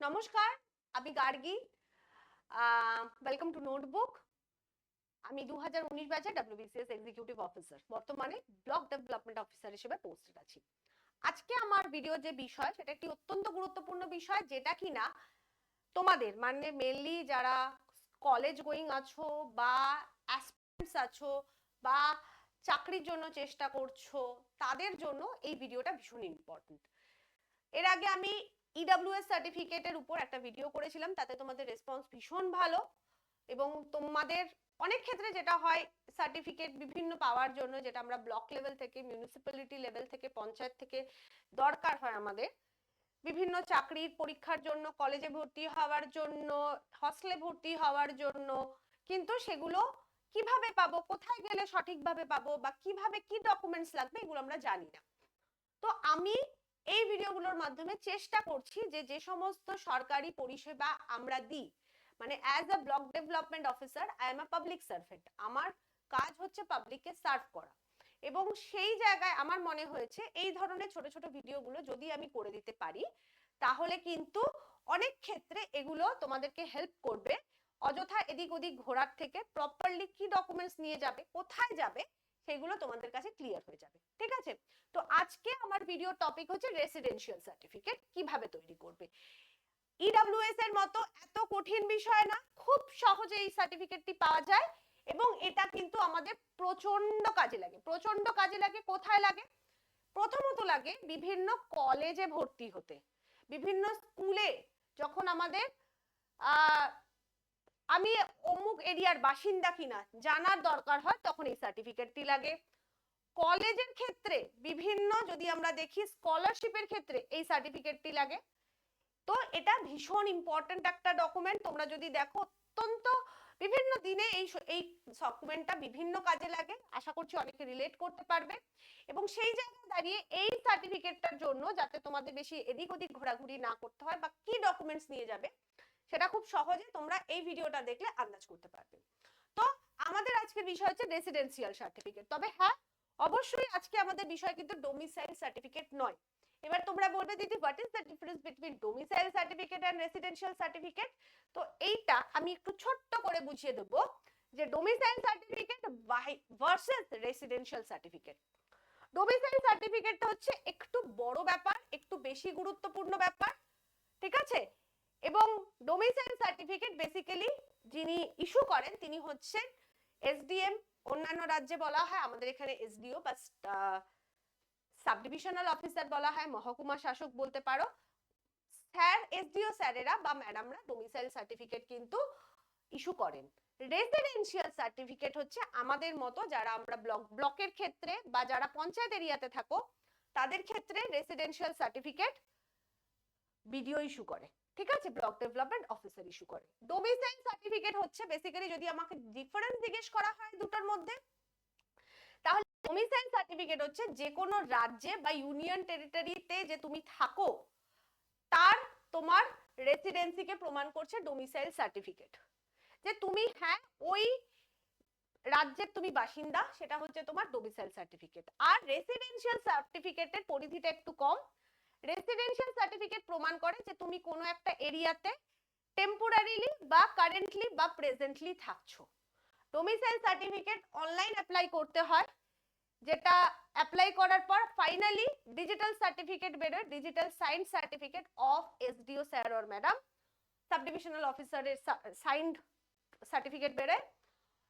নমস্কার, আমি Gargi. Welcome to notebook. আমি 2019 ব্যাচের WBCS এক্সিকিউটিভ অফিসার, বর্তমানে ব্লক ডেভেলপমেন্ট অফিসার হিসেবে পোস্টেড আছি। আজকে আমার ভিডিও যে বিষয়, সেটা একটি অত্যন্ত গুরুত্বপূর্ণ বিষয়, যেটা কিনা তোমাদের মানে মেনলি যারা কলেজ গোয়িং আছো বা অ্যাসপিরেন্টস আছো বা চাকরির জন্য চেষ্টা করছো, তাদের জন্য এই ভিডিওটা ভীষণ ইম্পর্টেন্ট। এর আগে আমি ইডব্লিউএস সার্টিফিকেটের উপর একটা ভিডিও করেছিলাম, তাতে তোমাদের রেসপন্স ভীষণ ভালো। এবং তোমাদের অনেক ক্ষেত্রে যেটা হয়, সার্টিফিকেট বিভিন্ন পাওয়ার জন্য, যেটা আমরা ব্লক লেভেল থেকে, মিউনিসিপ্যালিটি লেভেল থেকে, পঞ্চায়েত থেকে দরকার হয় আমাদের বিভিন্ন চাকরির পরীক্ষার জন্য, কলেজে ভর্তি হওয়ার জন্য, হস্টেলে ভর্তি হওয়ার জন্য, কিন্তু সেগুলো কিভাবে পাবো, কোথায় গেলে সঠিকভাবে পাবো, বা কিভাবে কি ডকুমেন্টস লাগবে, এগুলো আমরা জানি না। তো আমি এই ভিডিওগুলোর মাধ্যমে চেষ্টা করছি যে সমস্ত সরকারি পরিষেবা আমরা দিই, মানে as a block development officer I am a public servant, আমার কাজ হচ্ছে পাবলিককে সার্ভ করা। এবং সেই জায়গায় আমার মনে হয়েছে এই ধরনের ছোট ছোট ভিডিওগুলো যদি আমি করে দিতে পারি, তাহলে কিন্তু অনেক ক্ষেত্রে এগুলো তোমাদেরকে হেল্প করবে। অযথা এদিক ওদিক ঘোরার থেকে প্রপারলি কি ডকুমেন্টস নিয়ে যাবে, কোথায় যাবে, সেগুলো তোমাদের কাছে ক্লিয়ার হয়ে যাবে। ঠিক আছে? তো আজকে আমার ভিডিও টপিক হচ্ছে রেসিডেন্সিয়াল সার্টিফিকেট কিভাবে তৈরি করবে। ইডব্লিউএস এর মতো এত কঠিন বিষয় না, খুব সহজে এই সার্টিফিকেটটি পাওয়া যায়। এবং এটা কিন্তু আমাদের প্রচন্ড কাজে লাগে। প্রচন্ড কাজে লাগে কোথায় লাগে? প্রথমত লাগে বিভিন্ন কলেজে ভর্তি হতে, বিভিন্ন স্কুলে যখন আমাদের আমি অমুক এরিয়ার বাসিন্দা কিনা জানার দরকার হয়, তখন এই সার্টিফিকেটটি লাগে। কলেজের ক্ষেত্রে বিভিন্ন, যদি আমরা দেখি স্কলারশিপের ক্ষেত্রে এই সার্টিফিকেটটি লাগে। তো এটা ভীষণ ইম্পর্টেন্ট একটা ডকুমেন্ট। তোমরা যদি দেখো, অত্যন্ত বিভিন্ন দিনে এই ডকুমেন্টটা বিভিন্ন কাজে লাগে। আশা করছি অনেকে রিলেট করতে পারবে। এবং সেই জায়গায় দাঁড়িয়ে এই সার্টিফিকেটটার জন্য, যাতে তোমাদের বেশি এদিক ওদিক ঘোরাঘুরি না করতে হয় বা কি ডকুমেন্টস নিয়ে যাবে, সেটা খুব সহজে তোমরা এই ভিডিওটা দেখলে আন্দাজ করতে পারবে। তো আমাদের আজকের বিষয় হচ্ছে রেসিডেন্সিয়াল সার্টিফিকেট। তবে হ্যাঁ, অবশ্যই আজকে আমাদের বিষয় কিন্তু ডোমিসাইল সার্টিফিকেট নয়। এবার তোমরা বলবে, দিদি what is the difference between domicile certificate and residential certificate? তো এইটা আমি একটু ছোট্ট করে বুঝিয়ে দেব, যে domicile certificate versus residential certificate. Domicile সার্টিফিকেটটা হচ্ছে একটু বড় ব্যাপার, একটু বেশি গুরুত্বপূর্ণ ব্যাপার। ঠিক আছে? এবং ডোমিসাইল সার্টিফিকেট বেসিক্যালি যিনি ইস্যু করেন, তিনি হচ্ছেন এসডিএম। অন্যান্য রাজ্যে বলা হয়, আমাদের এখানে এসডিও বা সাব ডিভিশনাল অফিসার বলা হয়, মহকুমা শাসক বলতে পারো। স্যার, এসডিও স্যারেরা বা ম্যাডামরা ডোমিসাইল সার্টিফিকেট কিন্তু ইস্যু করেন। রেসিডেন্সিয়াল সার্টিফিকেট হচ্ছে আমাদের মতো যারা আমরা ব্লকের ক্ষেত্রে বা যারা পঞ্চায়েত এরিয়াতে থাকো, তাদের ক্ষেত্রে রেসিডেন্সিয়াল সার্টিফিকেট বিডিও ইস্যু করে। ঠিক আছে? ব্লক ডেভেলপমেন্ট অফিসার ইস্যু করে। ডোমিসাইল সার্টিফিকেট হচ্ছে বেসিক্যালি, যদি আমাকে ডিফারেন্স জিজ্ঞেস করা হয় দুটোর মধ্যে, তাহলে ডোমিসাইল সার্টিফিকেট হচ্ছে যে কোনো রাজ্যে বা ইউনিয়ন টেরিটরিতে যে তুমি থাকো, তার তোমার রেসিডেন্সিকে প্রমাণ করছে ডোমিসাইল সার্টিফিকেট। যে তুমি হ্যাঁ ওই রাজ্যের তুমি বাসিন্দা, সেটা হচ্ছে তোমার ডোমিসাইল সার্টিফিকেট। আর রেসিডেন্সিয়াল সার্টিফিকেটের পরিধিটা একটু কম। রেসিডেন্সিয়াল সার্টিফিকেট প্রমাণ করে যে তুমি কোনো একটা এরিয়াতে টেম্পোরারিলি বা কারেন্টলি বা প্রেজেন্টলি থাকছো। ডোমিসাইল সার্টিফিকেট অনলাইন অ্যাপ্লাই করতে হয়, যেটা অ্যাপ্লাই করার পর ফাইনালি ডিজিটাল সার্টিফিকেট বেরোয়, digital signed certificate of SDO sir or madam, sub divisional অফিসারের সাইন্ড সার্টিফিকেট বেরোয়।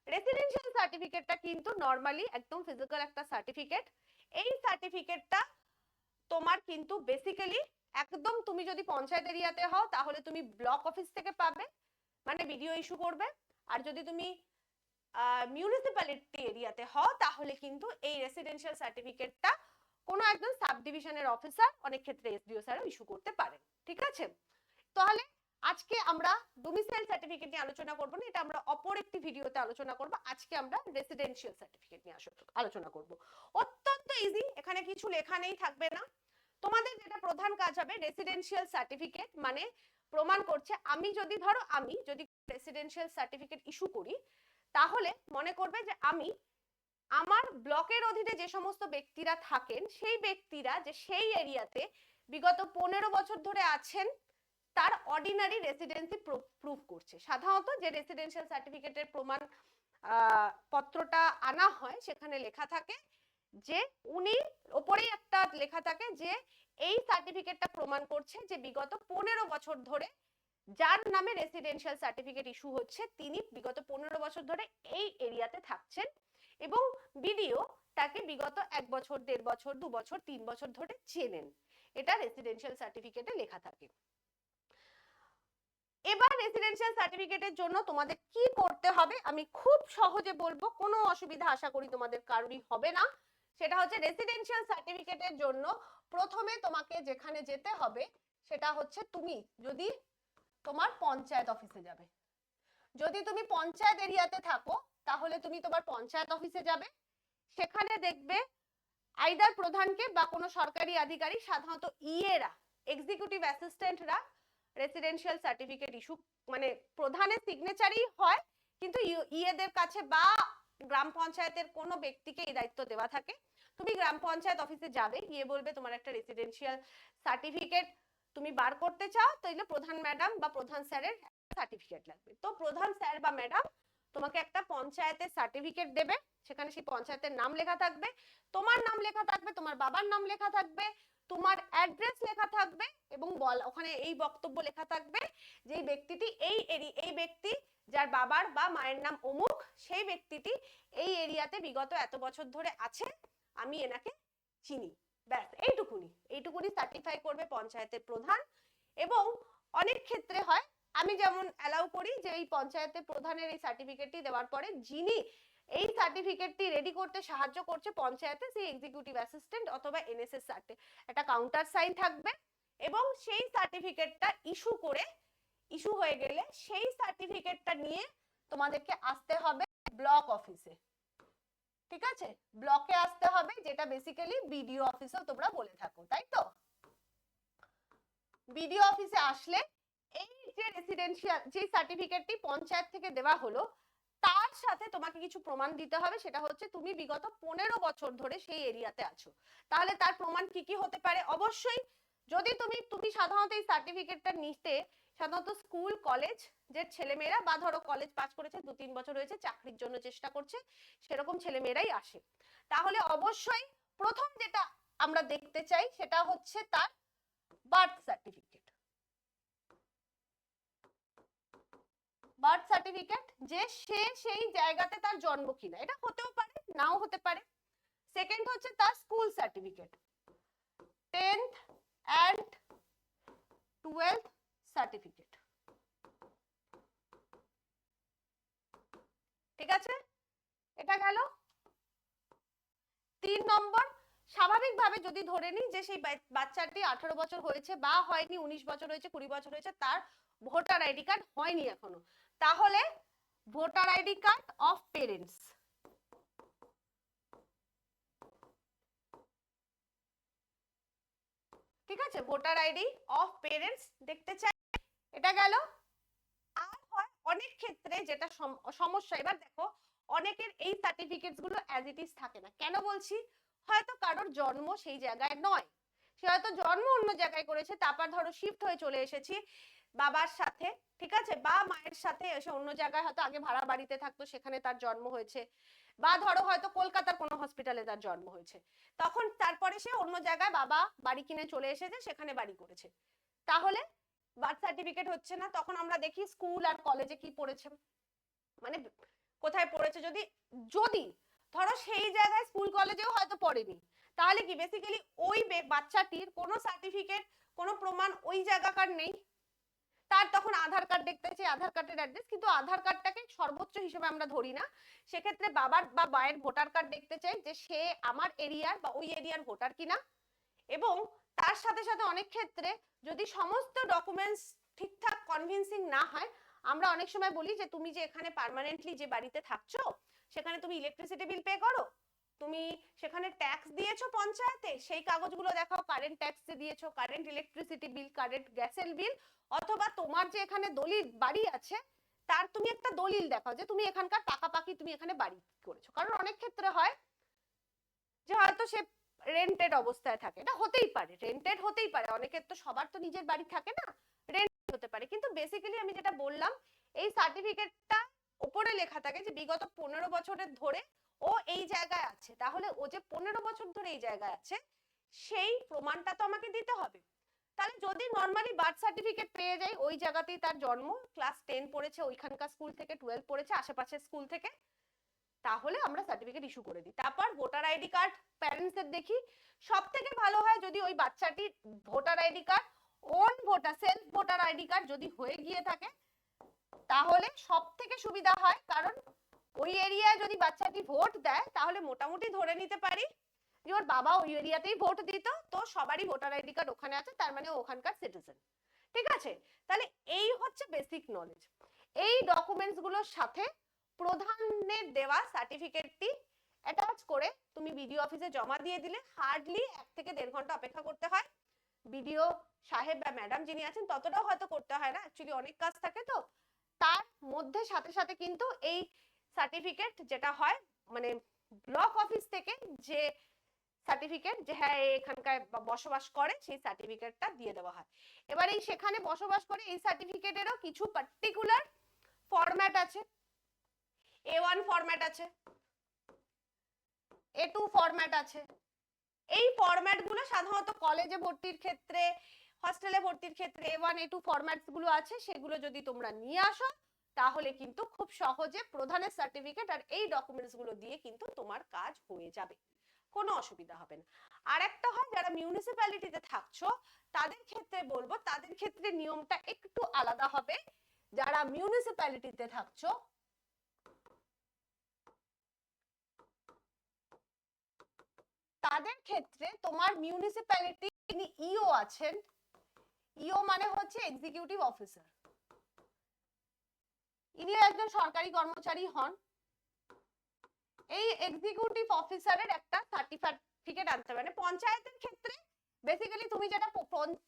রেসিডেন্সিয়াল সার্টিফিকেটটা কিন্তু নরমালি একদম ফিজিক্যাল একটা সার্টিফিকেট। এই সার্টিফিকেটটা তোমার কিন্তু বেসিক্যালি একদম, তুমি যদি পঞ্চায়েত এরিয়াতে হও তাহলে তুমি ব্লক অফিস থেকে পাবে, মানে বিডিও ইস্যু করবে। আর যদি তুমি মিউনিসিপ্যালিটি এরিয়াতে হও, তাহলে কিন্তু এই রেসিডেন্সিয়াল সার্টিফিকেটটা কোনো একজন সাব ডিভিশনের অফিসার, অনেক ক্ষেত্রে এসডিও স্যারও ইস্যু করতে পারেন। ঠিক আছে? তাহলে আজকে আমরা ডোমিসাইল সার্টিফিকেট নিয়ে আলোচনা করব না, এটা আমরা অপর একটি ভিডিওতে আলোচনা করব। আজকে আমরা রেসিডেন্সিয়াল সার্টিফিকেট নিয়ে আলোচনা করব। অত্যন্ত ইজি, এখানে কিছু লেখা নেই, থাকবে না। তোমাদের যেটা প্রধান কাজ হবে, রেসিডেন্সিয়াল সার্টিফিকেট মানে প্রমাণ করছে, আমি যদি রেসিডেন্সিয়াল সার্টিফিকেট ইস্যু করি, তাহলে মনে করবে যে আমি আমার ব্লকের অধীনে যে সমস্ত ব্যক্তিরা থাকেন, সেই ব্যক্তিরা যে সেই এরিয়াতে বিগত 15 বছর ধরে আছেন, তার অর্ডিনারি রেসিডেন্সি প্রুফ করছে। সাধারণত যে রেসিডেন্সিয়াল সার্টিফিকেটের প্রমাণ পত্রটা আনা হয় সেখানে লেখা থাকে যে উনি, ওপরেই একটা লেখা থাকে যে এই সার্টিফিকেটটা প্রমাণ করছে যে বিগত 15 বছর ধরে যার নামে রেসিডেন্সিয়াল সার্টিফিকেট ইস্যু হচ্ছে তিনি বিগত 15 বছর ধরে এই এরিয়াতে থাকছেন এবং বিডিও তাকে বিগত 1 বছর, 1.5 বছর, 2 বছর, 3 বছর ধরে চেনেন। এটা রেসিডেন্সিয়াল সার্টিফিকেটে লেখা থাকে। এবার রেসিডেন্সিয়াল সার্টিফিকেটের জন্য তোমাদের কি করতে হবে আমি খুব সহজে বলবো, কোনো অসুবিধা আশা করি তোমাদের কারোরই হবে না। সেটা হচ্ছে রেসিডেন্সিয়াল সার্টিফিকেটের জন্য প্রথমে তোমাকে যেখানে যেতে হবে সেটা হচ্ছে তুমি যদি তোমার পঞ্চায়েত অফিসে যাবে। যদি তুমি পঞ্চায়েত এরিয়াতে থাকো তাহলে তুমি তোমার পঞ্চায়েত অফিসে যাবে। সেখানে দেখবে আইদার প্রধানকে বা কোনো সরকারি আধিকারিক, সাধারণত ইএরা, এক্সিকিউটিভ অ্যাসিস্ট্যান্টরা রেসিডেন্সিয়াল সার্টিফিকেট ইস্যু, মানে প্রধানের সিগনেচারই হয়, কিন্তু ইএদের কাছে বা গ্রাম পঞ্চায়েতের কোনো ব্যক্তিকে এই দায়িত্ব দেওয়া থাকে। তুমি গ্রাম পঞ্চায়েত অফিসে যাবে, গিয়ে বলবে তোমার একটা রেসিডেন্সিয়াল সার্টিফিকেট তুমি বার করতে চাও, তাইলে প্রধান ম্যাডাম বা প্রধান স্যারের সার্টিফিকেট লাগবে। তো প্রধান স্যার বা ম্যাডাম তোমাকে একটা পঞ্চায়েতের সার্টিফিকেট দেবে, সেখানে সেই পঞ্চায়েতের নাম লেখা থাকবে, তোমার নাম লেখা থাকবে, তোমার বাবার নাম লেখা থাকবে, তোমার অ্যাড্রেস লেখা থাকবে এবং ওখানে এই বক্তব্য লেখা থাকবে যে এই ব্যক্তিটি এই ব্যক্তি যার বাবার বা মায়ের নাম অমুক, সেই ব্যক্তিটি এই এরিয়াতে বিগত এত বছর ধরে আছে, আমি এনাকে চিনি। ব্যাস এইটুকুনি সার্টিফাই করবে পঞ্চায়েতের প্রধান। এবং অনেক ক্ষেত্রে হয়, আমি যেমন অ্যালাউ করি যে এই পঞ্চায়েতের প্রধানের এই সার্টিফিকেটটি দেওয়ার পরে যিনি এই সার্টিফিকেটটি রেডি করতে সাহায্য করছে পঞ্চায়েতে, সেই এক্সিকিউটিভ অ্যাসিস্ট্যান্ট অথবা এনএসএস একটা কাউন্টার সাইন থাকবে এবং সেই সার্টিফিকেটটা ইস্যু হয়ে গেলে সেই সার্টিফিকেটটা নিয়ে তোমাদেরকে আসতে হবে ব্লক অফিসে। ঠিক আছে, ব্লকে আসতে হবে, যেটা বেসিক্যালি বিডিও অফিসেও তোমরা বলে থাকো, তাই তো? বিডিও অফিসে আসলে এই যে রেসিডেন্সিয়াল যে সার্টিফিকেটটি পঞ্চায়েত থেকে দেওয়া হলো তার সাথে তোমাকে কিছু প্রমাণ দিতে হবে, সেটা হচ্ছে তুমি বিগত 15 বছর ধরে সেই এরিয়াতে আছো। তাহলে তার প্রমাণ কি কি হতে পারে? অবশ্যই যদি তুমি সাধারণত এই সার্টিফিকেটটা নিতে সাধারণত স্কুল কলেজ যে ছেলেমেয়েরা, বা ধরো কলেজ পাস করেছে 2-3 বছর হয়েছে, চাকরির জন্য চেষ্টা করছে, সেরকম ছেলেমেয়েরাই আসে। তাহলে অবশ্যই প্রথম যেটা আমরা দেখতে চাই সেটা হচ্ছে তার বার্থ সার্টিফিকেট। বার্থ সার্টিফিকেট যে সে সেই জায়গাতে তার জন্ম কিনা, এটা হতেও পারে নাও হতে পারে। সেকেন্ড হচ্ছে তার school certificate, 10th and 12th certificate. ঠিক আছে, এটা গেল 3 নম্বর। স্বাভাবিকভাবে যদি ধরে নিই যে সেই বাচ্চাটি 18 বছর হয়েছে বা হয়নি, 19 বছর হয়েছে, 20 বছর হয়েছে, তার ভোটার আইডি কার্ড হয়নি এখনো, তাহলে voter ID card of parents. ঠিক আছে, ভোটার আইডি অফ পেরেন্টস দেখতে চাই, এটা গেল। আর হয় অনেক ক্ষেত্রে যেটা সমস্যা, এবার দেখো অনেকের এই সার্টিফিকেটস গুলো অ্যাজ ইট ইজ থাকে না। কেন বলছি? হয়তো কারোর জন্ম সেই জায়গায় নয়, সে হয়তো জন্ম অন্য জায়গায় করেছে, তারপর ধরো শিফট হয়ে চলে এসেছি বাবার সাথে, ঠিক আছে, বা মায়ের সাথে এসে অন্য জায়গায় হয়তো আগে ভাড়া বাড়িতে থাকতো, সেখানে তার জন্ম হয়েছে, বা ধরো হয়তো কলকাতার কোনো হসপিটালে তার জন্ম হয়েছে, তখন তারপরে সে অন্য জায়গায় বাবা বাড়ি কিনে চলে এসেছে, সেখানে বাড়ি করেছে, তাহলে বার্থ সার্টিফিকেট হচ্ছে না। তখন আমরা দেখি স্কুল আর কলেজে কি পড়েছে, মানে কোথায় পড়েছে। যদি যদি ধরো সেই জায়গায় স্কুল কলেজেও হয়তো পড়েনি, তাহলে কি বেসিক্যালি ওই বাচ্চাটির কোনো সার্টিফিকেট, কোনো প্রমাণ ওই জায়গাকার নেই, তার তখন আধার কার্ড দেখতে চাই, আধার কার্ডের অ্যাড্রেস, কিন্তু আধার কার্ডটাকে সর্বোচ্চ হিসেবে আমরা ধরি না, সেক্ষেত্রে বাবার বা মায়ের ভোটার কার্ড দেখতে চাই যে সে আমার এরিয়ার বা ওই এরিয়ার ভোটার কিনা। এবং তার সাথে সাথে অনেক ক্ষেত্রে যদি সমস্ত ডকুমেন্টস ঠিকঠাক কনভিন্সিং না হয়, আমরা অনেক সময় বলি যে তুমি যে এখানে পার্মানেন্টলি যে বাড়িতে থাকছো সেখানে তুমি ইলেকট্রিসিটি বিল পে করো, তুমি সেখানে ট্যাক্স দিয়েছো পঞ্চায়েতে, সেই কাগজগুলো দেখাও, কারেন্ট ট্যাক্স দিয়েছো, কারেন্ট ইলেকট্রিসিটি বিল, কারেন্ট গ্যাসের বিল, অথবা তোমার যে এখানে দলিল বাড়ি আছে তার তুমি একটা দলিল দেখাও যে তুমি এখানকার পাকাপাকি তুমি এখানে বাড়ি করেছো। কারণ অনেক ক্ষেত্রে হয় যে হয়তো সে রেন্টেড অবস্থায় থাকে, এটা হতেই পারে, রেন্টেড হতেই পারে, অনেকের তো সবার তো নিজের বাড়ি থাকে না, রেন্ট হতে পারে, কিন্তু বেসিক্যালি আমি যেটা বললাম এই সার্টিফিকেটটা উপরে লেখা থাকে যে বিগত 15 বছরের ধরে ও এই জায়গায় আছে, তাহলে ও যে 15 বছর ধরে এই জায়গায় আছে সেই প্রমাণটা তো আমাকে দিতে হবে। তাহলে যদি নর্মালি বার্থ সার্টিফিকেট পেয়ে যাই, ওই জায়গাতেই তার জন্ম, ক্লাস 10 পড়েছে ওইখানকার স্কুল থেকে, 12 পড়েছে আশেপাশের স্কুল থেকে, তাহলে আমরা সার্টিফিকেট ইস্যু করে দিই। তারপর ভোটার আইডি কার্ড প্যারেন্টসদের দেখি, সব থেকে ভালো হয় যদি ওই বাচ্চাটির voter ID card own voter self voter ID card যদি হয়ে গিয়ে থাকে তাহলে সব থেকে সুবিধা হয়, কারণ ওই এরিয়ায় যদি বাচ্চাটি ভোট দেয় তাহলে মোটামুটি ধরে নিতে পারি যে ওর বাবা ওই এরিয়াতেই ভোট দিত, তো সবারই ভোটার আইডি কার্ড ওখানে আছে, তার মানে ওখানকার সিটিজেন। ঠিক আছে, তাহলে এই হচ্ছে বেসিক নলেজ। এই ডকুমেন্টস গুলোর সাথে প্রধানের দেওয়া সার্টিফিকেটটি অ্যাটাচ করে তুমি বিডিও অফিসে জমা দিয়ে দিলে হার্ডলি 1 থেকে 1.5 ঘন্টা অপেক্ষা করতে হয়। বিডিও সাহেব বা ম্যাডাম যিনি আছেন ততটাও হয়তো করতে হয় না, অ্যাকচুয়ালি অনেক কাজ থাকে, তো তার মধ্যে সাথে সাথে কিন্তু এই সার্টিফিকেট যেটা হয় মানে ব্লক অফিস থেকে যে সার্টিফিকেট যে হ্যাঁ এখানকার বসবাস করে সেই সার্টিফিকেটটা দিয়ে দেওয়া হয়। এবার এই সেখানে বসবাস করে এই সার্টিফিকেটেরও কিছু পার্টিকুলার ফরম্যাট আছে, A1 ফরম্যাট আছে, A2 ফরম্যাট আছে। এই ফরম্যাট গুলো সাধারণত কলেজে ভর্তির ক্ষেত্রে, হস্টেলে ভর্তির ক্ষেত্রে A1 A2 ফরম্যাটস গুলো আছে, সেগুলো যদি তোমরা নিয়ে আসো তাহলে কিন্তু খুব সহজে প্রধানের সার্টিফিকেট আর এই ডকুমেন্টস গুলো দিয়ে কিন্তু তোমার কাজ হয়ে যাবে, কোনো অসুবিধা হবে না। আর একটা হয় যারা মিউনিসিপ্যালিটিতে থাকছো তাদের ক্ষেত্রে বলবো, তাদের ক্ষেত্রে নিয়মটা একটু আলাদা হবে। যারা মিউনিসিপ্যালিটিতে থাকছো তাদের ক্ষেত্রে তোমার মিউনিসিপ্যালিটি যিনি ইও আছেন, ইও মানে হচ্ছে এক্সিকিউটিভ অফিসার, ইনি একজন সরকারি কর্মচারী হন। এই এক্সিকিউটিভ অফিসারের একটা সার্টিফিকেট আনতে মানে পঞ্চায়েতের ক্ষেত্রে বেসিক্যালি তুমি যেটা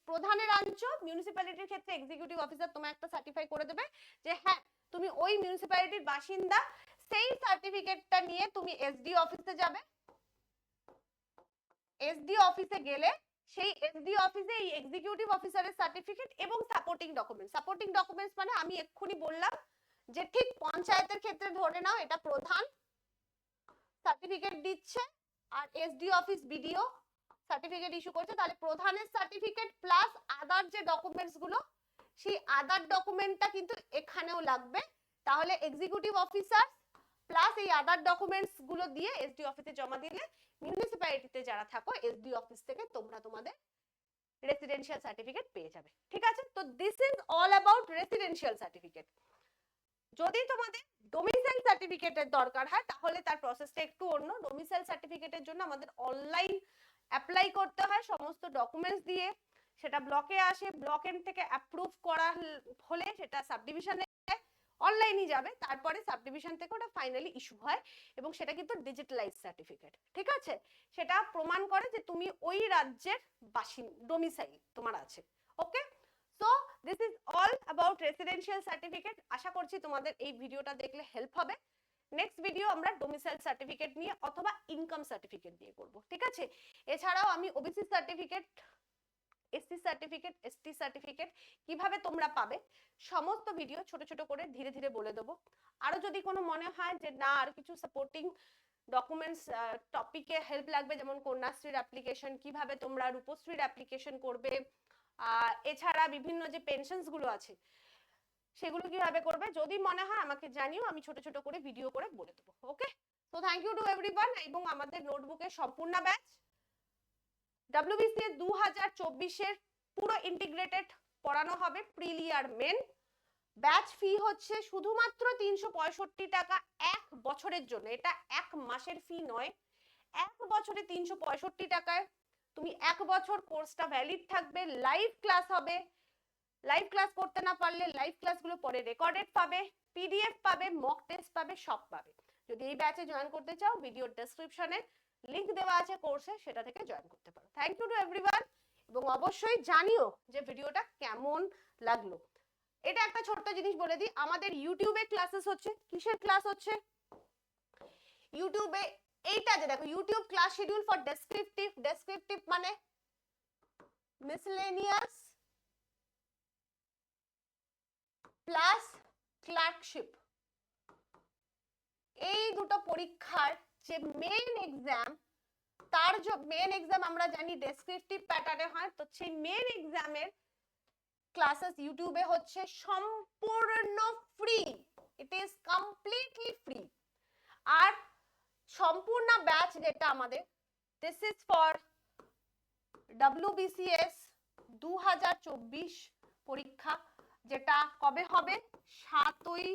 প্রধানের আনছো, মিউনিসিপ্যালিটির ক্ষেত্রে এক্সিকিউটিভ অফিসার তোমায় একটা সার্টিফাই করে দেবে যে হ্যাঁ তুমি ওই মিউনিসিপ্যালিটির বাসিন্দা। সেই সার্টিফিকেটটা নিয়ে তুমি এসডি অফিসে যাবে, এসডি অফিসে গেলে সেই এসডি অফিসে এই এক্সিকিউটিভ অফিসারের সার্টিফিকেট এবং সাপোর্টিং ডকুমেন্টস মানে আমি এক্ষুনি বললাম যে ঠিক পঞ্চায়েতের ক্ষেত্রে ধরে নাও এটা প্রধান সার্টিফিকেট দিচ্ছে আর SD office BDO certificate issue করছে, তাহলে প্রধানের সার্টিফিকেট প্লাস আদার যে ডকুমেন্টস গুলো সেই আদার ডকুমেন্টটা কিন্তু এখানেও লাগবে। তাহলে এক্সিকিউটিভ অফিসার প্লাস এই আদার ডকুমেন্টস গুলো দিয়ে এসডি অফিসে জমা দিলে মিউনিসিপ্যালিটিতে যারা থাকো এসডি অফিস থেকে তোমরা তোমাদের রেসিডেন্সিয়াল সার্টিফিকেট পেয়ে যাবে। ঠিক আছে, তো this is all about residential certificate. যদি তোমাদের ডোমিসাইল সার্টিফিকেটের দরকার হয় তাহলে তার প্রসেসটা একটু অন্য। ডোমিসাইল সার্টিফিকেটের জন্য আমাদের অনলাইন অ্যাপ্লাই করতে হয় সমস্ত ডকুমেন্টস দিয়ে, সেটা ব্লকে আসে, ব্লক এন্ড থেকে অ্যাপ্রুভ করা হলে সেটা সাবডিভিশনে অনলাইনই যাবে, তারপরে সাবডিভিশন থেকে ওটা ফাইনালি ইস্যু হয় এবং সেটা কিন্তু ডিজিটালাইজ সার্টিফিকেট। ঠিক আছে, সেটা প্রমাণ করে যে তুমি ওই রাজ্যের বাসিন্দা, ডোমিসাইল তোমার আছে। Okay, so this is all about residential certificate. আশা করছি তোমাদের এই ভিডিওটা দেখলে হেল্প হবে। নেক্সট ভিডিও আমরা ডোমিসাইল সার্টিফিকেট নিয়ে অথবা ইনকাম সার্টিফিকেট দিয়ে করব। ঠিক আছে, এছাড়াও আমি OBC certificate, SC certificate, ST certificate কিভাবে তোমরা পাবে সমস্ত ভিডিও ছোট ছোট করে ধীরে ধীরে বলে দেবো। আরো যদি কোনো মনে হয় যে না আর কিছু সাপোর্টিং ডকুমেন্টস টপিকে হেল্প লাগবে, যেমন কন্যাশ্রীর অ্যাপ্লিকেশন কিভাবে তোমরা, রূপশ্রীর অ্যাপ্লিকেশন করবে, এছাড়া বিভিন্ন যে পেনশনস গুলো আছে সেগুলো কিভাবে করবে, যদি মনে হয় আমাকে জানিও, আমি ছোট ছোট করে ভিডিও করে বলে দেবো। ওকে, তো থ্যাংক ইউ টু এভরিওয়ান। এবং আমাদের নোটবুকের সম্পূর্ণ ব্যাচ WBCS 2024 পুরো ইন্টিগ্রেটেড পড়ানো হবে, প্রিলি আর মেন। ব্যাচ ফি হচ্ছে শুধুমাত্র 365 টাকা 1 বছরের জন্য, এটা 1 মাসের ফি নয়, 1 বছরে 365 টাকায় তুমি 1 বছর কোর্সটা ভ্যালিড থাকবে। লাইভ ক্লাস হবে, লাইভ ক্লাস করতে না পারলে লাইভ ক্লাসগুলো পরে রেকর্ডেড পাবে, পিডিএফ পাবে, মক টেস্ট পাবে, সব পাবে। যদি এই ব্যাচে জয়েন করতে চাও ভিডিওর ডেসক্রিপশনে লিংক দেওয়া আছে কোর্সে, সেটা থেকে জয়েন করতে পারো। থ্যাংক ইউ টু এভরিওয়ান এবং অবশ্যই জানিও যে ভিডিওটা কেমন লাগলো। এটা একটা ছোট্ট জিনিস বলে দিই, আমাদের ইউটিউবে ক্লাসেস হচ্ছে। কিসের ক্লাস হচ্ছে ইউটিউবে? এইটা যে দেখো YouTube class schedule for descriptive মানে মিসলেনিয়াস প্লাস ক্লার্কশিপ, এই দুটো পরীক্ষার যে মেন এক্সাম, তার যে মেন এক্সাম আমরা জানি ডেসক্রিপটিভ প্যাটার্নে হয়, তো সেই মেন এক্সামের ক্লাসেস ইউটিউবে হচ্ছে সম্পূর্ণ free, it is completely free. আর সম্পূর্ণ ব্যাচ যেটা আমাদের, দিস ইজ ফর WBCS 2024 পরীক্ষা, যেটা কবে হবে, 7ই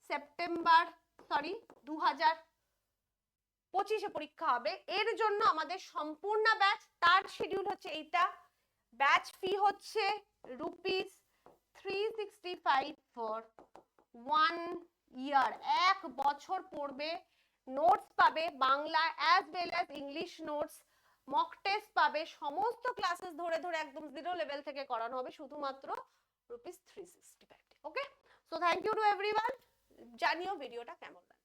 সেপ্টেম্বর, সরি 2025 পরীক্ষা হবে। এর জন্য আমাদের সম্পূর্ণ ব্যাচ, তার শিডিউল হচ্ছে এইটা। ব্যাচ ফি হচ্ছে ₹365 ফর 1 ইয়ার, 1 বছর পড়বে। নোটস পাবে Bangla as well as English notes, mock test পাবে, সমস্ত ক্লাসেস ধরে ধরে একদম জিরো লেভেল থেকে করানো হবে, শুধুমাত্র ₹365। Okay, so thank you to everyone. জানিও ভিডিওটা কেমন লাগে।